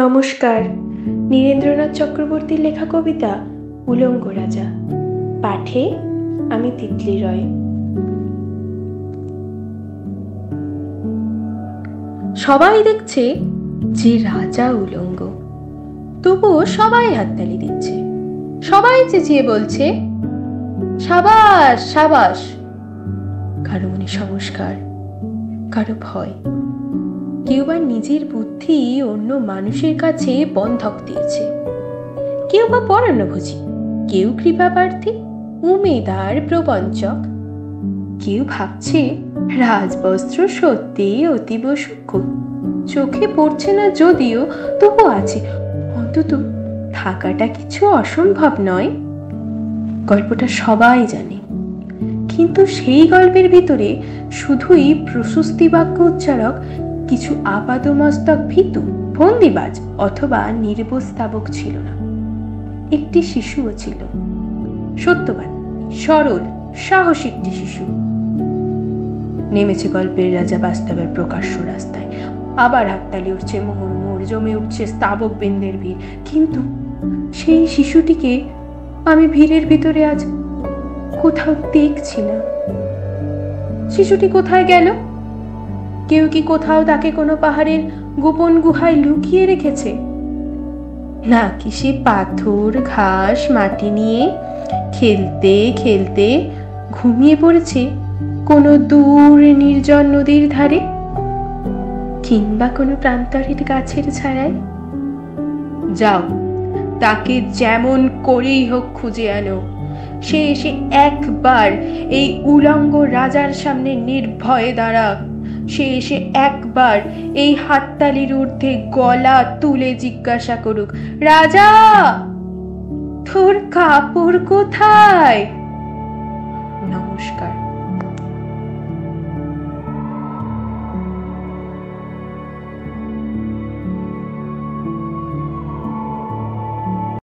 নমস্কার। নীরেন্দ্রনাথ চক্রবর্তীর লেখা কবিতা উলঙ্গ রাজা, পাঠে আমি তিতলি রয়। সবাই দেখছে যে রাজা উলঙ্গ, তবুও সবাই হাততালি দিচ্ছে, সবাই চেঁচিয়ে বলছে সাবাস সাবাস। কারো মনে সংস্কার, কারো ভয়, কেউ বা নিজের বুদ্ধি অন্য মানুষের কাছে বন্ধক দিয়েছে, কেউ বা পরান্নভোজী, কেউ কৃপাপ্রার্থী, উমেদার প্রবঞ্চক, কেউ ভাবছে রাজবস্ত্র সত্যি অতীব সূক্ষ্ম, চোখে পড়ছে না যদিও তবু আছে, অন্তত থাকাটা কিছু অসম্ভব নয়। গল্পটা সবাই জানে, কিন্তু সেই গল্পের ভিতরে শুধুই প্রশস্তি বাক্য উচ্চারক কিছু আপাদমস্তক ভীতু, ফন্দিবাজ অথবা নির্বস্তাবক ছিল না। একটি শিশুও ছিল, সত্যবান, সরল, সাহসী একটি শিশু। নেমেছে গল্পের রাজা বাস্তবের প্রকাশ্য রাস্তায়, আবার হাততালি উঠছে, মোহর জমে উঠছে স্তাবক বৃন্দের ভিড়, কিন্তু সেই শিশুটিকে আমি ভিড়ের ভিতরে আজ কোথাও দেখছি না। শিশুটি কোথায় গেল? কেউ কি কোথাও তাকে কোনো পাহাড়ের গোপন গুহায় লুকিয়ে রেখেছে? নাকি সে পাথর, ঘাস, মাটি নিয়ে খেলতে খেলতে ঘুমিয়ে পড়েছে কোনো দূর নির্জন নদীর ধারে, কিংবা কোনো প্রান্তরের গাছের ছায়ায়? যাও, তাকে যেমন করেই হোক খুঁজে আনো। সে এসে একবার এই উলঙ্গ রাজার সামনে নির্ভয়ে দাঁড়াক। সে এসে একবার এই হাততালির ঊর্ধ্বে গলা তুলে জিজ্ঞাসা করুক, রাজা, তোর কাপড় কোথায়? নমস্কার।